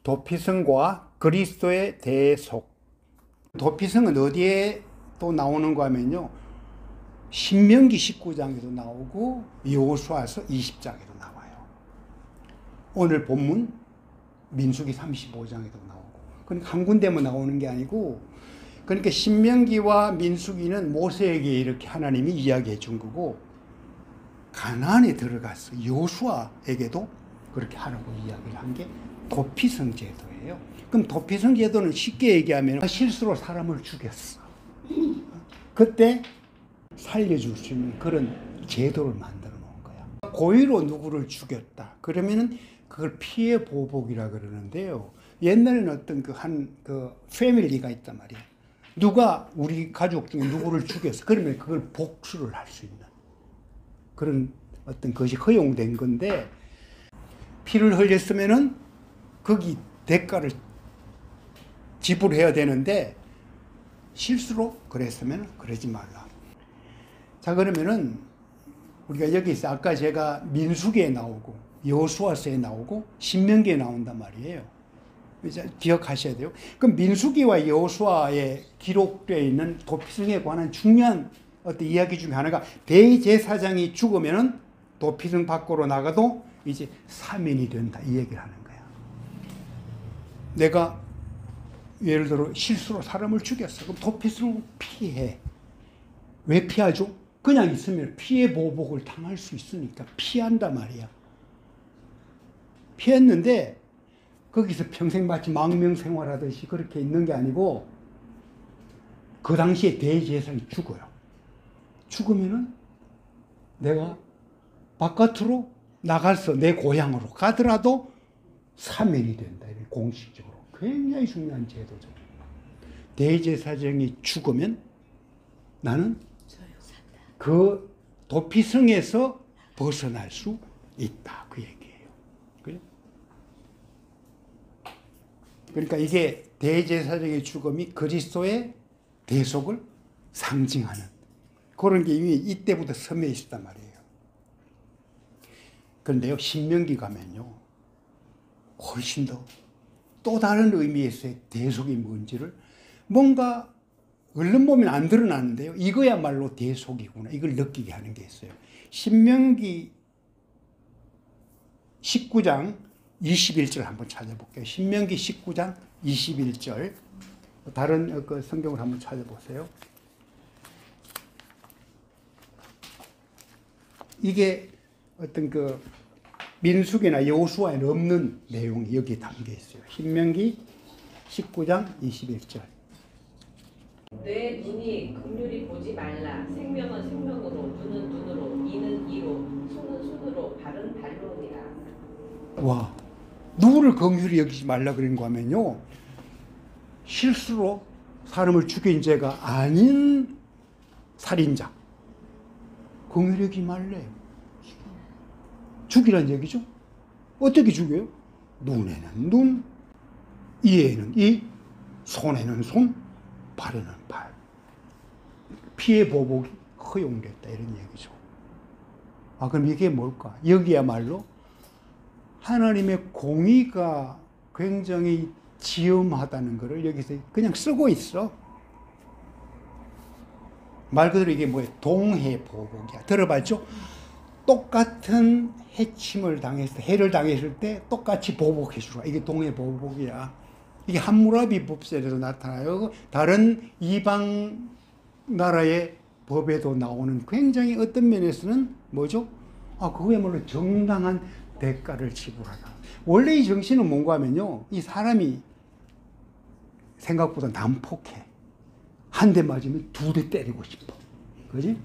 도피성과 그리스도의 대속. 도피성은 어디에 또 나오는가 하면요, 신명기 19장에도 나오고 여호수아서 20장에도 나와요. 오늘 본문 민수기 35장에도 나오고. 그러니까 한 군데만 나오는 게 아니고, 그러니까 신명기와 민수기는 모세에게 이렇게 하나님이 이야기해 준 거고, 가나안에 들어가서 여호수아에게도 그렇게 하라고 이야기를 한 게 도피성 제도예요. 그럼 도피성 제도는 쉽게 얘기하면 실수로 사람을 죽였어. 그때 살려줄 수 있는 그런 제도를 만들어 놓은 거야. 고의로 누구를 죽였다 그러면은 그걸 피해 보복이라 그러는데요. 옛날에는 어떤 그 패밀리가 있단 말이야. 누가 우리 가족 중에 누구를 죽였어. 그러면 그걸 복수를 할 수 있는 그런 어떤 것이 허용된 건데, 피를 흘렸으면은 거기 대가를 지불해야 되는데 실수로 그랬으면 그러지 말라. 자, 그러면은 우리가 여기서 아까 제가 민수기에 나오고 여호수아서에 나오고 신명기에 나온단 말이에요. 이제 기억하셔야 돼요. 그럼 민수기와 여호수아에 기록되어 있는 도피성에 관한 중요한 어떤 이야기 중에 하나가, 대제사장이 죽으면은 도피성 밖으로 나가도 이제 사면이 된다, 이 얘기를 하는 거야. 내가 예를 들어 실수로 사람을 죽였어. 그럼 도피성을 피해. 왜 피하죠? 그냥 있으면 피해 보복을 당할 수 있으니까 피한단 말이야. 피했는데 거기서 평생 마치 망명생활하듯이 그렇게 있는 게 아니고, 그 당시에 대제사장이 죽어요. 죽으면은 내가 바깥으로 나가서 내 고향으로 가더라도 사면이 된다. 공식적으로. 굉장히 중요한 제도죠. 대제사장이 죽으면 나는 그 도피성에서 벗어날 수 있다. 그 얘기예요. 그래? 그러니까 이게 대제사장의 죽음이 그리스도의 대속을 상징하는 그런 게 이미 이때부터 섬에 있었단 말이에요. 그런데요, 신명기 가면요, 훨씬 더 또 다른 의미에서의 대속이 뭔지를 뭔가 얼른 보면 안 드러나는데요, 이거야말로 대속이구나, 이걸 느끼게 하는 게 있어요. 신명기 19장 21절 한번 찾아볼게요. 신명기 19장 21절. 다른 그 성경을 한번 찾아보세요. 이게 어떤 그 민수기나 여호수아에는 없는 내용이 여기에 담겨 있어요. 신명기 19장 21절. 내 눈이 긍휼히 보지 말라. 생명은 생명으로, 눈은 눈으로, 이는 이로, 손은 손으로, 발은 발로니라. 와, 누구를 긍휼히 여기지 말라 그런가 하면요, 실수로 사람을 죽인 죄가 아닌 살인자 긍휼히 여기지 말래요. 죽이란 얘기죠. 어떻게 죽여요? 눈에는 눈, 이에는 이, 손에는 손, 발에는 발. 피해 보복이 허용됐다, 이런 얘기죠. 아, 그럼 이게 뭘까? 여기야말로 하나님의 공의가 굉장히 지엄하다는 것을 여기서 그냥 쓰고 있어. 말 그대로 이게 뭐예요? 동해보복이야. 들어봤죠? 똑같은 해침을 당했을 때, 해를 당했을 때 똑같이 보복해 주라. 이게 동해보복이야. 이게 함무라비 법설에도 나타나요. 다른 이방 나라의 법에도 나오는, 굉장히 어떤 면에서는 뭐죠? 아, 그거야말로 정당한 대가를 지불하다. 원래 이 정신은 뭔가 하면요, 이 사람이 생각보다 난폭해. 한 대 맞으면 두 대 때리고 싶어. 그지?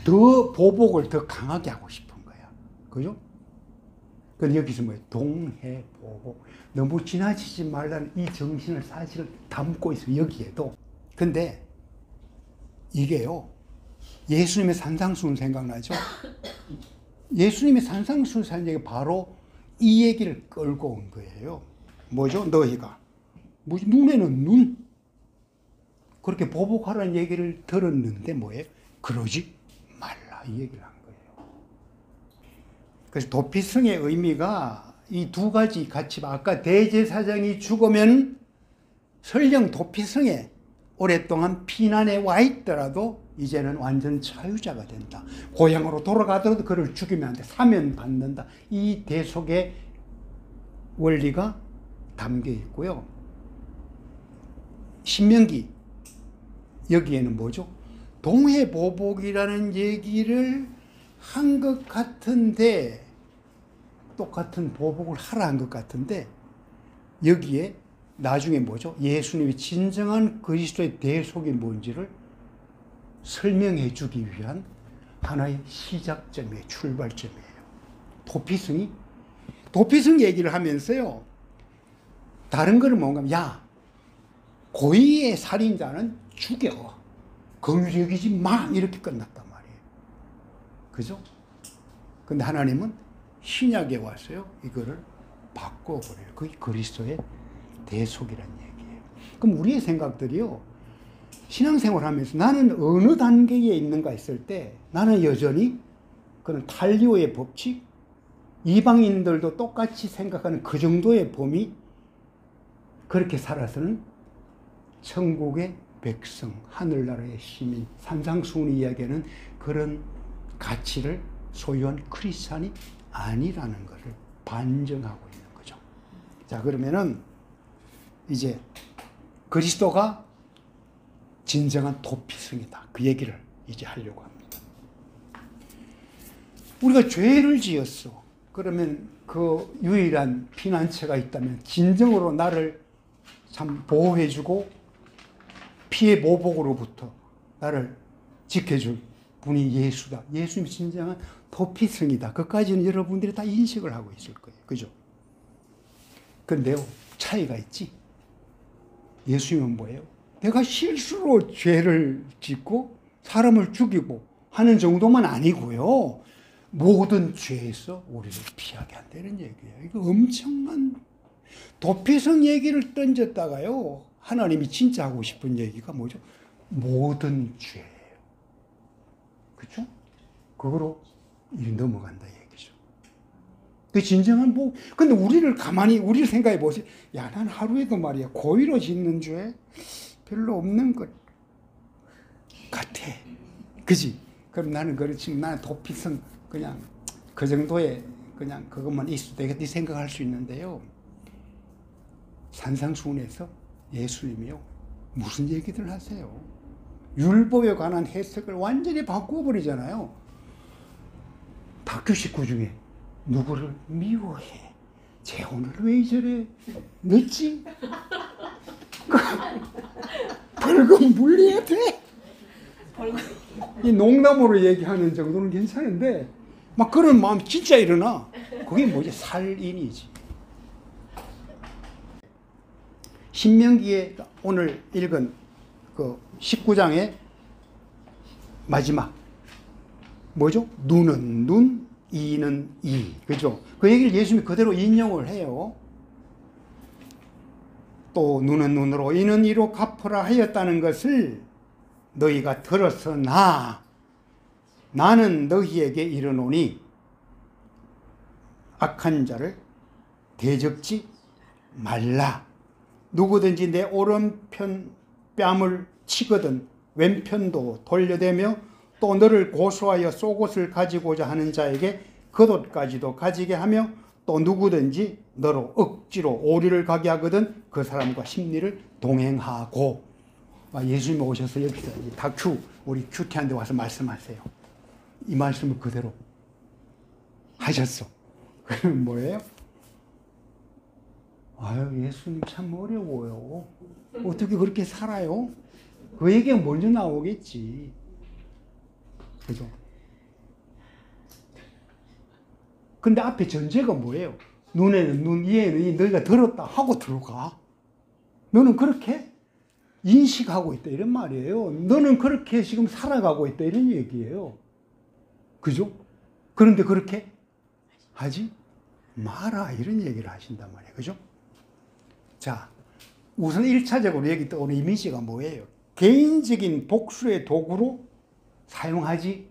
더 보복을 더 강하게 하고 싶은 거야. 그죠? 그럼 여기서 뭐예요? 동해보복. 너무 지나치지 말라는 이 정신을 사실은 담고 있어요, 여기에도. 근데 이게요, 예수님의 산상수훈 생각나죠? 예수님의 산상수훈 한 얘기 바로 이 얘기를 끌고 온 거예요. 뭐죠? 너희가 눈에는 눈, 그렇게 보복하라는 얘기를 들었는데 뭐예요? 그러지 말라, 이 얘기를 한 거예요. 그래서 도피성의 의미가 이 두 가지 같이 봐. 아까 대제사장이 죽으면 설령 도피성에 오랫동안 피난해 와 있더라도 이제는 완전 자유자가 된다. 고향으로 돌아가더라도 그를 죽이면 안 돼. 사면 받는다. 이 대속의 원리가 담겨 있고요. 신명기 여기에는 뭐죠? 동해보복이라는 얘기를 한 것 같은데 똑같은 보복을 하라 한 것 같은데 여기에 나중에 뭐죠? 예수님이 진정한 그리스도의 대속이 뭔지를 설명해 주기 위한 하나의 시작점이에요. 출발점이에요. 도피성 얘기를 하면서요. 다른 거는 뭔가 야 고의의 살인자는 죽여. 긍휼히 여기지 마. 이렇게 끝났단 말이에요. 그죠? 근데 하나님은 신약에 와서요. 이거를 바꿔버려요. 그게 그리스도의 대속이라는 얘기예요. 그럼 우리의 생각들이요. 신앙생활 하면서 나는 어느 단계에 있는가 했을 때 나는 여전히 그런 탈리오의 법칙, 이방인들도 똑같이 생각하는 그 정도의 범위, 그렇게 살아서는 천국의 백성, 하늘나라의 시민, 산상수훈이 이야기하는 그런 가치를 소유한 크리스찬이 아니라는 것을 반증하고 있는 거죠. 자, 그러면은 이제 그리스도가 진정한 도피성이다. 그 얘기를 이제 하려고 합니다. 우리가 죄를 지었어. 그러면 그 유일한 피난처가 있다면 진정으로 나를 참 보호해주고 피해 보복으로부터 나를 지켜줄 분이 예수다. 예수님이 진정한 도피성이다. 그까지는 여러분들이 다 인식을 하고 있을 거예요. 그죠? 근데요, 차이가 있지. 예수님은 뭐예요? 내가 실수로 죄를 짓고 사람을 죽이고 하는 정도만 아니고요. 모든 죄에서 우리를 피하게 한다는 얘기예요. 이거 엄청난 도피성 얘기를 던졌다가요. 하나님이 진짜 하고 싶은 얘기가 뭐죠? 모든 죄예요. 그렇죠? 그거로 일이 넘어간다 얘기죠. 그 진정한 뭐 근데 우리를 생각해 보세요. 야, 난 하루에도 말이야 고의로 짓는 죄 별로 없는 것 같아. 그지? 그럼 나는 그렇지. 나는 도피성 그냥 그 정도의 그냥 그것만 있어도 되겠다 생각할 수 있는데요. 산상수훈에서 예수님이요 무슨 얘기들 하세요? 율법에 관한 해석을 완전히 바꾸어버리잖아요. 다큐 식구 중에 누구를 미워해. 쟤 오늘 왜 저래 늦지? 벌금 물려야 돼? 이 농담으로 얘기하는 정도는 괜찮은데 막 그런 마음 진짜 일어나. 그게 뭐지? 살인이지. 신명기에 오늘 읽은 그 19장의 마지막 뭐죠? 눈은 눈, 이는 이. 그죠? 그 얘기를 예수님이 그대로 인용을 해요. 또 눈은 눈으로 이는 이로 갚으라 하였다는 것을 너희가 들었으나 나는 너희에게 이르노니 악한 자를 대적지 말라. 누구든지 내 오른편 뺨을 치거든 왼편도 돌려대며 또 너를 고소하여 속옷을 가지고자 하는 자에게 겉옷까지도 가지게 하며 또 누구든지 너로 억지로 오리를 가게 하거든 그 사람과 심리를 동행하고. 예수님이 오셔서 여기서 다큐 우리 큐티한테 와서 말씀하세요. 이 말씀을 그대로 하셨어. 그럼 뭐예요? 아유, 예수님 참 어려워요. 어떻게 그렇게 살아요? 그 얘기가 먼저 나오겠지. 그죠? 근데 앞에 전제가 뭐예요? 눈에는 눈, 이에는 이, 너희가 들었다 하고 들어가. 너는 그렇게 인식하고 있다 이런 말이에요. 너는 그렇게 지금 살아가고 있다 이런 얘기예요. 그죠? 그런데 그렇게 하지 마라 이런 얘기를 하신단 말이에요. 그죠? 자, 우선 1차적으로 여기 떠오르는 이미지가 뭐예요? 개인적인 복수의 도구로 사용하지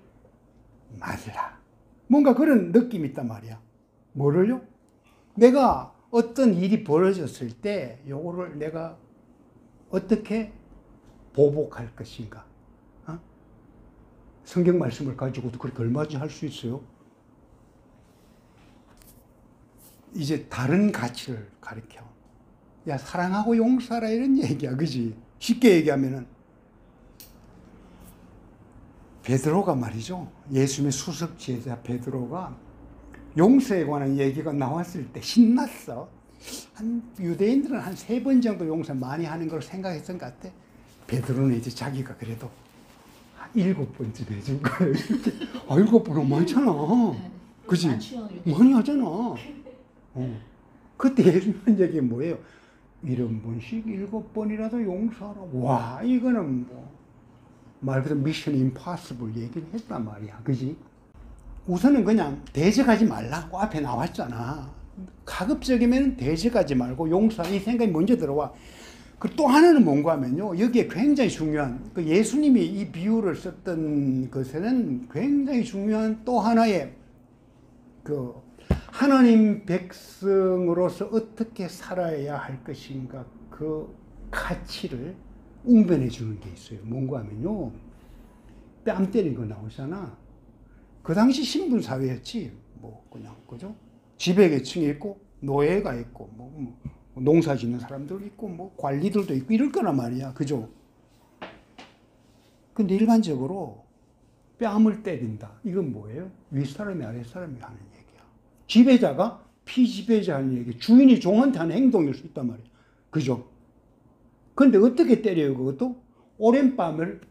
말라. 뭔가 그런 느낌이 있단 말이야. 뭐를요? 내가 어떤 일이 벌어졌을 때 요거를 내가 어떻게 보복할 것인가. 어? 성경 말씀을 가지고도 그렇게 얼마든지 할 수 있어요. 이제 다른 가치를 가르쳐. 야, 사랑하고 용서하라 이런 얘기야. 그지? 쉽게 얘기하면은 베드로가 말이죠. 예수님의 수석 제자 베드로가 용서에 관한 얘기가 나왔을 때 신났어. 유대인들은 한 3번 정도 용서 많이 하는 걸 생각했던 것 같아. 베드로는 이제 자기가 그래도 7번쯤 해준 거예요. 7번은 많잖아. 그지? 많이 하잖아. 그때 예수님 얘기 뭐예요? 70번씩 7번이라도 용서하라. 와, 이거는 말 그대로 미션 임파서블 얘기를 했단 말이야. 그지? 우선은 그냥 대적하지 말라고 앞에 나왔잖아. 가급적이면 대적하지 말고 용서, 이 생각이 먼저 들어와. 그 또 하나는 뭔가 하면요. 여기에 굉장히 중요한, 그 예수님이 이 비유를 썼던 것에는 굉장히 중요한 또 하나의 그 하나님 백성으로서 어떻게 살아야 할 것인가 그 가치를 웅변해 주는 게 있어요. 뭔가 하면요. 뺨 때린 거 나오잖아. 그 당시 신분 사회였지. 뭐 그냥 그죠? 지배계층이 있고 노예가 있고 뭐 농사 짓는 사람들 있고 뭐 관리들도 있고 이럴 거란 말이야. 그죠? 근데 일반적으로 뺨을 때린다. 이건 뭐예요? 윗사람이 아랫사람이 하는 얘기야. 지배자가 피지배자 하는 얘기. 주인이 종한테 하는 행동일 수 있단 말이야. 그죠? 근데 어떻게 때려요, 그것도? 오랜밤을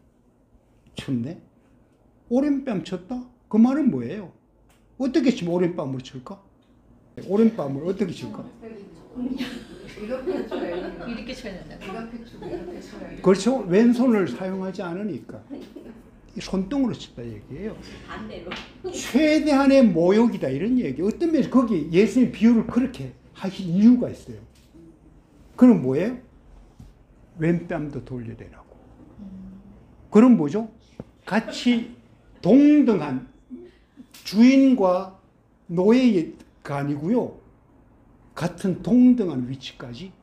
쳤네? 오랜밤 쳤다? 그 말은 뭐예요? 어떻게 치면 오랜밤으로 칠까? 오랜밤을 어떻게 칠까? 이렇게 쳐야 된다. 그렇죠? 왼손을 사용하지 않으니까. 손등으로 쳤다 얘기예요. 반대로. 최대한의 모욕이다 이런 얘기. 어떤 면에서 거기 예수님 비유를 그렇게 하신 이유가 있어요. 그럼 뭐예요? 왼뺨도 돌려대라고. 그럼 뭐죠? 같이 동등한 주인과 노예가 아니고요. 같은 동등한 위치까지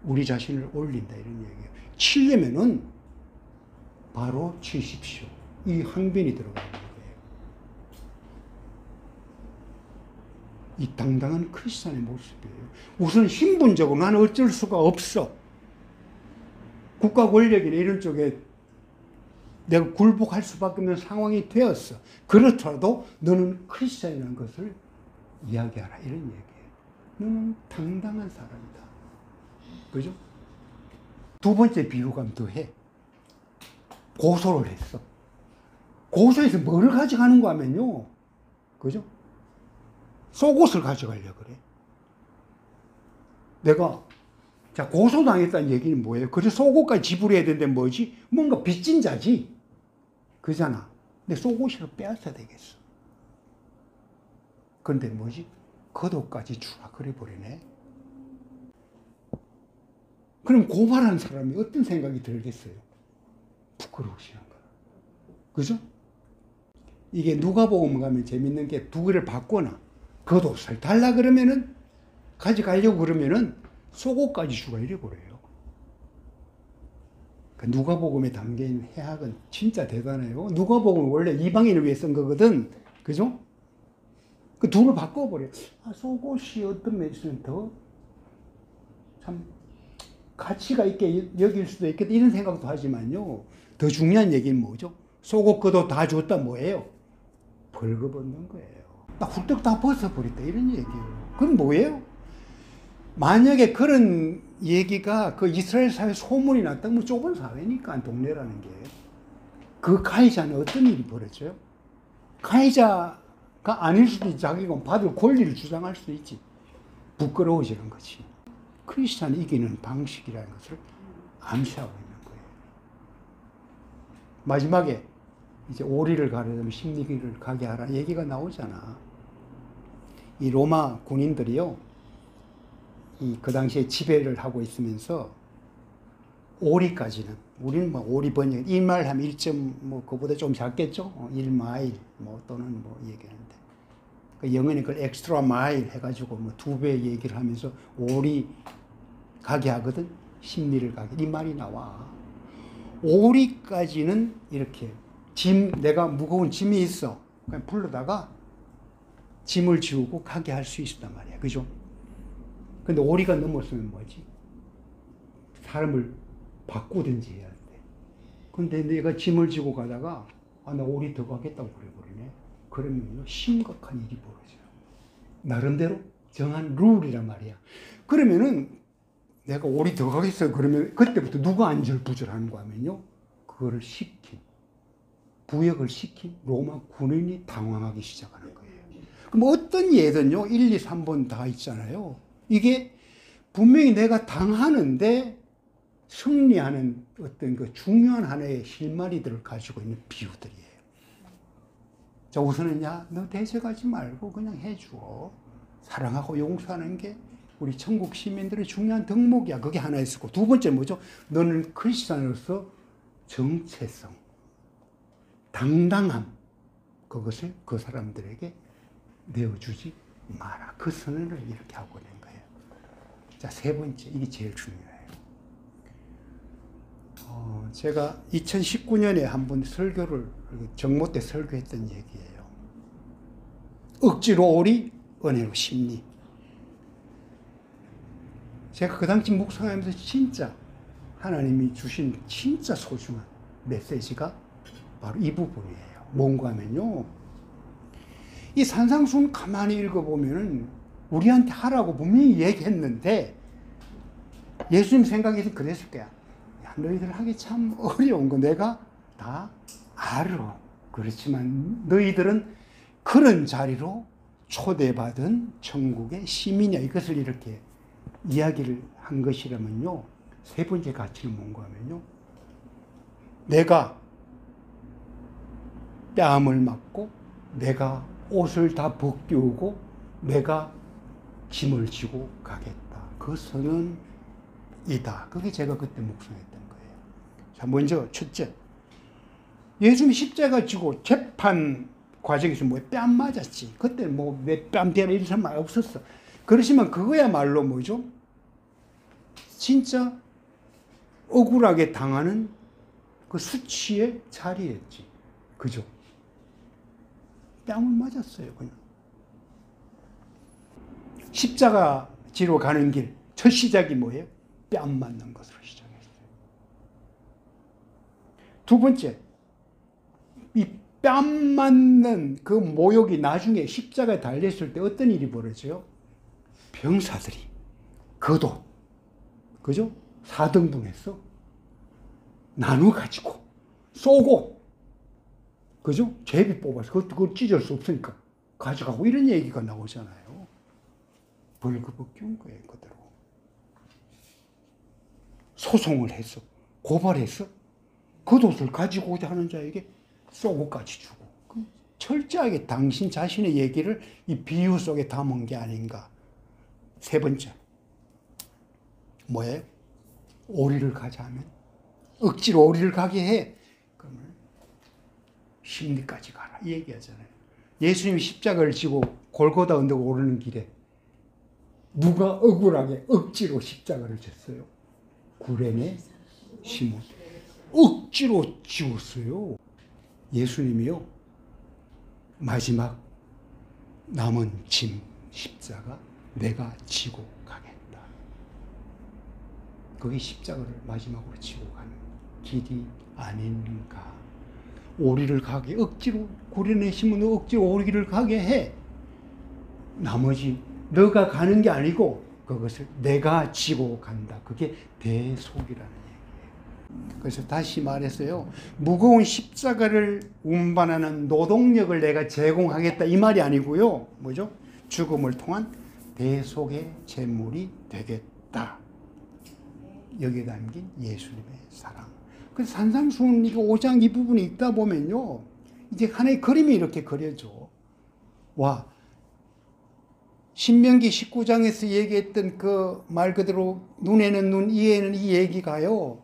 우리 자신을 올린다 이런 얘기예요. 치려면은 바로 치십시오. 이 항변이 들어가는 거예요. 이 당당한 크리스찬의 모습이에요. 우선 신분적으로 나는 어쩔 수가 없어. 국가 권력이나 이런 쪽에 내가 굴복할 수밖에 없는 상황이 되었어. 그렇더라도 너는 크리스찬이라는 것을 이야기하라 이런 얘기예요. 너는 당당한 사람이다. 그죠? 두 번째 비유감 더해. 고소를 했어. 고소해서 뭐를 가져가는가 하면요. 그죠? 속옷을 가져가려고 그래. 내가 자 고소당했다는 얘기는 뭐예요? 그래서 속옷까지 지불해야 되는데 뭐지? 뭔가 빚진 자지. 그잖아. 근데 속옷을 빼앗아야 되겠어. 그런데 뭐지? 겉옷까지 주라 그래 버리네. 그럼 고발한 사람이 어떤 생각이 들겠어요? 부끄러우시는 거야. 그죠? 이게 누가복음 가면 재밌는 게 두 개를 받거나 겉옷을 달라 그러면은 가져가려고 그러면은 속옷까지 주라 이래 버려요. 그러니까 누가복음에 담긴 해학은 진짜 대단해요. 누가복음은 원래 이방인을 위해 쓴 거거든. 그죠? 그 둘을 바꿔버려. 아, 속옷이 어떤 면에서는 더 참 가치가 있게 여길 수도 있겠다 이런 생각도 하지만요. 더 중요한 얘기는 뭐죠? 속옷 겉옷 다 줬다 뭐예요? 벌거벗는 거예요. 딱 훌떡 다 벗어버렸다 이런 얘기예요. 그건 뭐예요? 만약에 그런 얘기가 그 이스라엘 사회 소문이 났다면 좁은 사회니까 동네라는 게. 그 가해자는 어떤 일이 벌어져요? 가해자가 아닐 수도 있지. 자기가 받을 권리를 주장할 수도 있지. 부끄러워지는 거지. 크리스찬이 이기는 방식이라는 것을 암시하고 있는 거예요. 마지막에 이제 오리를 가려면 심리기를 가게 하라 얘기가 나오잖아. 이 로마 군인들이요. 그 당시에 지배를 하고 있으면서 오리까지는 우리는 뭐 오리 번역 1마일 하면 1점 뭐 그보다 좀 작겠죠. 1마일 뭐 또는 뭐 얘기하는데 영어는 그걸 엑스트라 마일 해가지고 뭐 2배 얘기를 하면서 오리 가게 하거든. 십리를 가게. 이 말이 나와. 오리까지는 이렇게 내가 무거운 짐이 있어. 그냥 불러다가 짐을 지우고 가게 할 수 있단 말이야. 그죠? 근데 오리가 넘었으면 뭐지? 사람을 바꾸든지 해야 돼. 근데 내가 짐을 지고 가다가 나 오리 더 가겠다고 그래버리네. 그러면 심각한 일이 벌어져요. 나름대로 정한 룰이란 말이야. 그러면은 내가 오리 더 가겠어요. 그러면 그때부터 누가 안절부절하는 거 하면요. 그거를 부역을 시킨 로마 군인이 당황하기 시작하는 거예요. 그럼 어떤 예든요. 1, 2, 3번 다 있잖아요. 이게 분명히 내가 당하는데 승리하는 어떤 그 중요한 하나의 실마리들을 가지고 있는 비유들이에요. 자, 우선은 너 대적하지 말고 그냥 해줘. 사랑하고 용서하는 게 우리 천국 시민들의 중요한 덕목이야. 그게 하나 있었고, 두 번째 뭐죠? 너는 크리스찬으로서 정체성, 당당함, 그것을 그 사람들에게 내어주지 마라. 그 선언을 이렇게 하고 낸 거예요. 자, 세 번째, 이게 제일 중요해요. 제가 2019년에 한번 설교를 정모 때 설교했던 얘기예요. 억지로 오리, 은혜로 심리. 제가 그 당시 묵상하면서 진짜 하나님이 주신 진짜 소중한 메시지가 바로 이 부분이에요. 뭔가 하면요. 이 산상수훈 가만히 읽어보면은 우리한테 하라고 분명히 얘기했는데 예수님 생각에서 그랬을 거야. 너희들 하기 참 어려운 거 내가 다 알아. 그렇지만 너희들은 그런 자리로 초대받은 천국의 시민이야. 이것을 이렇게 이야기를 한 것이라면요. 세 번째 가치는 뭔가 하면요. 내가 뺨을 맞고 내가 옷을 다 벗기우고 내가 짐을 지고 가겠다. 그 선언이다. 그게 제가 그때 묵상했던 거예요. 자, 먼저 첫째. 예수님 십자가 지고 재판 과정에서 뺨 맞았지. 그때 내 뺨 때문에 이런 사람 없었어. 그러시면 그거야말로 뭐죠? 진짜 억울하게 당하는 그 수치의 자리였지. 그죠? 뺨을 맞았어요, 그냥. 십자가 지로 가는 길, 첫 시작이 뭐예요? 뺨 맞는 것으로 시작했어요. 두 번째, 이 뺨 맞는 그 모욕이 나중에 십자가에 달렸을 때 어떤 일이 벌어져요? 병사들이, 그도, 그죠? 4등분해서 나눠가지고, 쏘고, 그죠? 제비 뽑아서, 그걸 찢을 수 없으니까 가져가고 이런 얘기가 나오잖아요. 벌금 끼운 거예요, 그대로. 소송을 해서, 고발해서, 겉옷을 가지고 오자 하는 자에게 쏘고까지 주고. 철저하게 당신 자신의 얘기를 이 비유 속에 담은 게 아닌가. 세 번째. 뭐예요? 오리를 가자 하면, 억지로 오리를 가게 해. 그러면 심리까지 가라. 이 얘기하잖아요. 예수님이 십자가를 지고 골고다 언덕을 오르는 길에 누가 억울하게 억지로 십자가를 졌어요? 구레네 시몬. 억지로 지웠어요. 예수님이요. 마지막 남은 짐 십자가 내가 지고 가겠다. 그게 십자가를 마지막으로 지고 가는 길이 아닌가. 오리를 가게 억지로 구레네 시몬 억지로 오리를 가게 해. 나머지 너가 가는 게 아니고 그것을 내가 지고 간다. 그게 대속이라는 얘기예요. 그래서 다시 말해서요. 무거운 십자가를 운반하는 노동력을 내가 제공하겠다. 이 말이 아니고요. 뭐죠? 죽음을 통한 대속의 제물이 되겠다. 여기에 담긴 예수님의 사랑. 그래서 산상수훈 5장 이 부분이 있다 보면요. 이제 하나의 그림이 이렇게 그려져. 와. 신명기 19장에서 얘기했던 그 말 그대로 눈에는 눈, 이에는 이 얘기가요.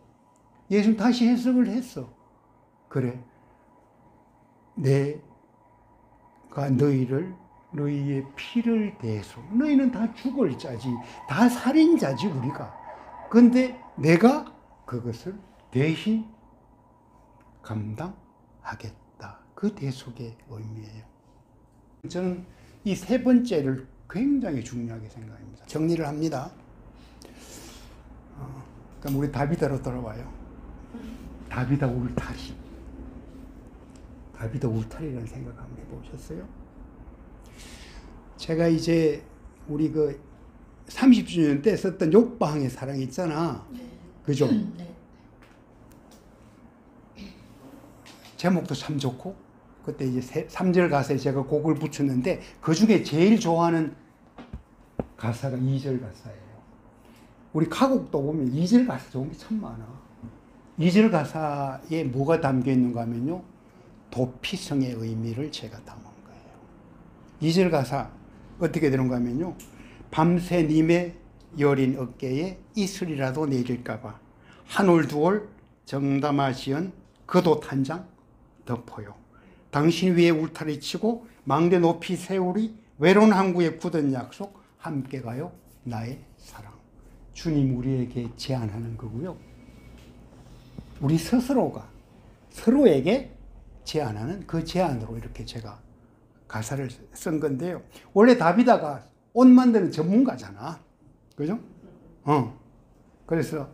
예수님 다시 해석을 했어. 그래. 내가 너희를 너희의 피를 대소. 너희는 다 죽을 자지. 다 살인자지 우리가. 그런데 내가 그것을 대신 감당하겠다. 그 대속의 의미예요. 저는 이 세 번째를 굉장히 중요하게 생각합니다. 정리를 합니다. 그럼 우리 다비다로 돌아와요. 다비다 울타리. 다비다 울타리라는 생각 한번 해보셨어요? 제가 이제 우리 그 30주년 때 썼던 욕방의 사랑 있잖아. 네. 그죠? 네. 제목도 참 좋고, 그때 이제 3절 가사에 제가 곡을 붙였는데, 그 중에 제일 좋아하는 가사가 2절 가사예요. 우리 가곡도 보면 2절 가사 좋은 게 참 많아. 2절 가사에 뭐가 담겨 있는가 하면요, 도피성의 의미를 제가 담은 거예요. 2절 가사 어떻게 되는가 하면요, 밤새 님의 여린 어깨에 이슬이라도 내릴까봐 한 올 두 올 정담아 지은 겉옷 한 장 덮어요. 당신 위에 울타리 치고 망대 높이 세우리 외로운 항구에 굳은 약속 함께 가요 나의 사랑. 주님 우리에게 제안하는 거고요. 우리 스스로가 서로에게 제안하는 그 제안으로 이렇게 제가 가사를 쓴 건데요. 원래 다비다가 옷 만드는 전문가잖아. 그죠? 그래서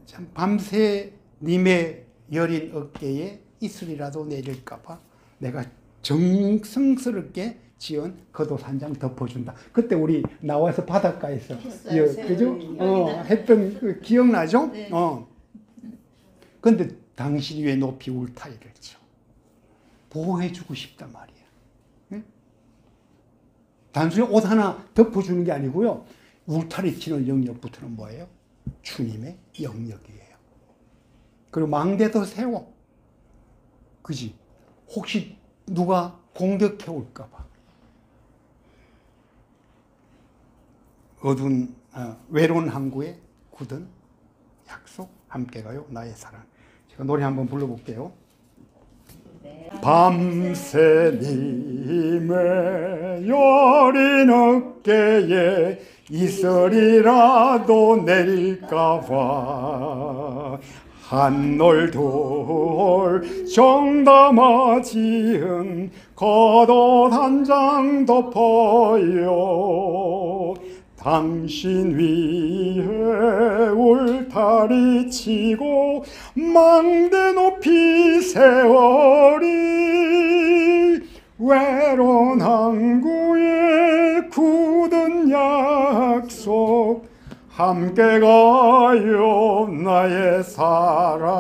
참 밤새 님의 여린 어깨에 이슬이라도 내릴까봐 내가 정성스럽게 지은 겉옷 한 장 덮어준다. 그때 우리 나와서 바닷가에서 그죠? 했던 그 기억나죠? 네. 근데 당신 위에 높이 울타리를 쳐 보호해주고 싶단 말이야. 네? 단순히 옷 하나 덮어주는 게 아니고요. 울타리 치는 영역부터는 뭐예요? 주님의 영역이에요. 그리고 망대도 세워. 그지? 혹시 누가 공격해 올까봐. 어두운 외로운 항구에 굳은 약속 함께 가요 나의 사랑. 제가 노래 한번 불러볼게요. 밤새 님의 여린 어깨에 이슬이라도 내릴까봐 한 올 두 올 정담아 지은 겉옷 한 장 덮어요. 당신 위에 울타리 치고 망대 높이 세월이 외로운 항구에 굳은 약속 함께 가요 나의 사랑.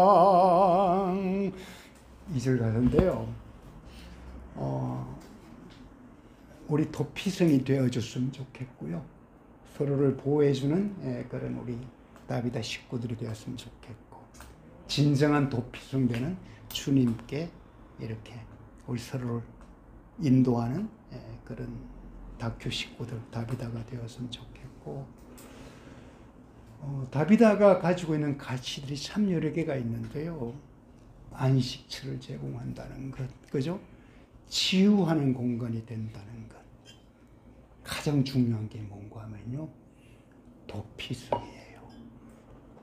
2절 가는데요. 우리 도피성이 되어줬으면 좋겠고요. 서로를 보호해주는 그런 우리 다비다 식구들이 되었으면 좋겠고, 진정한 도피성 되는 주님께 이렇게 우리 서로를 인도하는 그런 다큐 식구들 다비다가 되었으면 좋겠고, 다비다가 가지고 있는 가치들이 참 여러 개가 있는데요. 안식처를 제공한다는 것, 그죠? 치유하는 공간이 된다는 것. 가장 중요한 게 뭔가 하면요, 도피성이에요.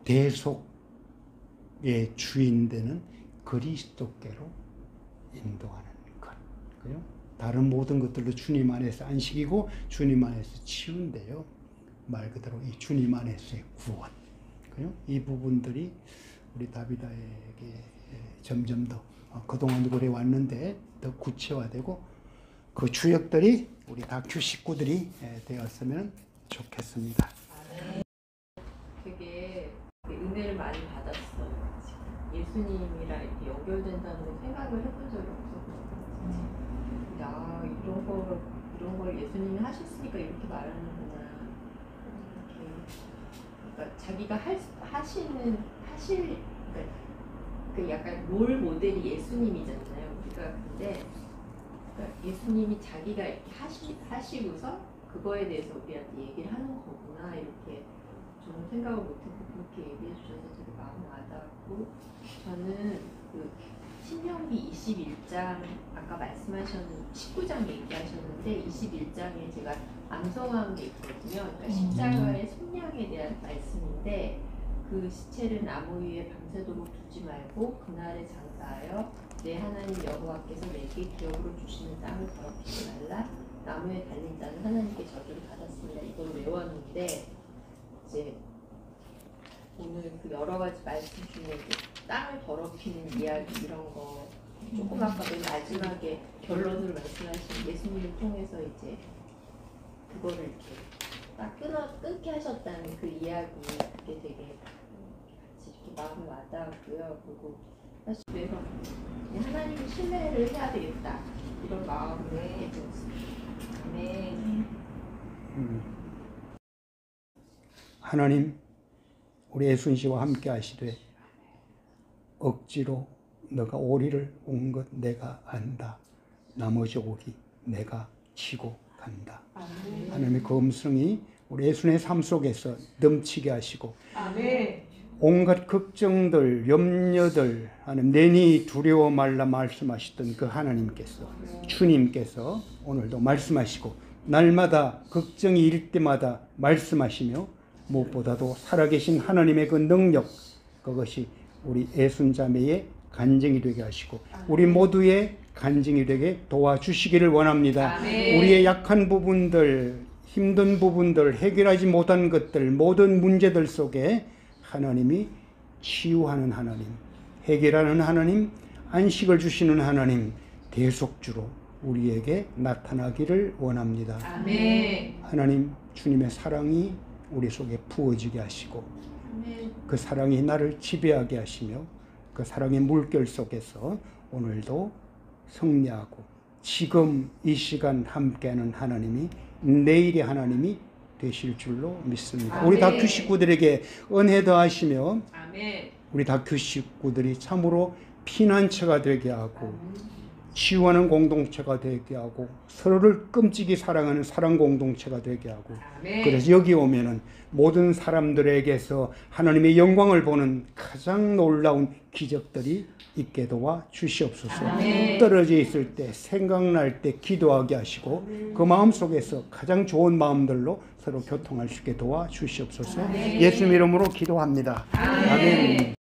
대속의 주인 되는 그리스도께로 인도하는 것. 그죠? 다른 모든 것들도 주님 안에서 안식이고 주님 안에서 치유인데요. 말 그대로 이 주님 안에서의 구원. 그죠? 이 부분들이 우리 다비다에게 점점 더 그동안 오래 왔는데 더 구체화되고 그 주역들이 우리 다큐 식구들이 되었으면 좋겠습니다. 되게 은혜를 많이 받았어요. 예수님이랑 이렇게 연결된다는 걸 생각을 해본 적이 없었거든요. 야, 이런 걸 예수님이 하셨으니까 이렇게 말하는구나. 이렇게, 그러니까 자기가 그 약간 롤 모델이 예수님이잖아요. 우리가 근데 예수님이 자기가 이렇게 하시고서 그거에 대해서 우리한테 얘기를 하는 거구나, 이렇게 저는 생각을 못했고 그렇게 얘기해 주셔서 되게 마음이 와닿았고, 저는 그 신명기 21장 아까 말씀하셨는 19장 얘기하셨는데 21장에 제가 암송한 게 있거든요. 그러니까 십자가의 속량에 대한 말씀인데 그 시체를 나무 위에 밤새도록 두지 말고 그날에 장사하여 내 하나님 여호와께서 내게 기업으로 주시는 땅을 더럽히지 말라. 나무에 달린 자는 하나님께 저주를 받았습니다. 이걸 외웠는데 이제 오늘 그 여러 가지 말씀 중에 땅을 더럽히는 이야기 이런 거 조금 아까 맨 마지막에 결론으로 말씀하신 예수님을 통해서 이제 그거를 이렇게 딱 끊게 하셨다는 그 이야기 그게 되게 같이 이렇게 마음에 와닿았고요. 그리고 사실 그래서 하나님을 신뢰를 해야 되겠다 이런 마음을 갖게 되었습니다. 네. 하나님 우리 예순 씨와 함께 하시되 억지로 너가 오리를 온 것 내가 안다. 나머지 오리 내가 치고 간다. 아멘. 하나님의 그 음성이 우리 예순의 삶 속에서 넘치게 하시고 아멘. 온갖 걱정들, 염려들, 하나님 내니 두려워 말라 말씀하셨던 그 하나님께서 주님께서 오늘도 말씀하시고 날마다 걱정이 일 때마다 말씀하시며 무엇보다도 살아계신 하나님의 그 능력 그것이 우리 애순자매의 간증이 되게 하시고 우리 모두의 간증이 되게 도와주시기를 원합니다. 아멘. 우리의 약한 부분들, 힘든 부분들, 해결하지 못한 것들, 모든 문제들 속에 하나님이 치유하는 하나님, 해결하는 하나님, 안식을 주시는 하나님, 대속주로 우리에게 나타나기를 원합니다. 아멘. 하나님 주님의 사랑이 우리 속에 부어지게 하시고 아멘. 그 사랑이 나를 지배하게 하시며 그 사랑의 물결 속에서 오늘도 승리하고 지금 이 시간 함께하는 하나님이 내일의 하나님이 되실 줄로 믿습니다. 아멘. 우리 다큐 식구들에게 은혜 더하시며 아멘. 우리 다큐 식구들이 참으로 피난처가 되게 하고 치유하는 공동체가 되게 하고 서로를 끔찍이 사랑하는 사랑 공동체가 되게 하고 아멘. 그래서 여기 오면은 모든 사람들에게서 하나님의 영광을 보는 가장 놀라운 기적들이 있게 도와 주시옵소서. 아멘. 떨어져 있을 때 생각날 때 기도하게 하시고 그 마음 속에서 가장 좋은 마음들로 서로 교통할 수 있게 도와 주시옵소서. 예수님 이름으로 기도합니다. 아멘.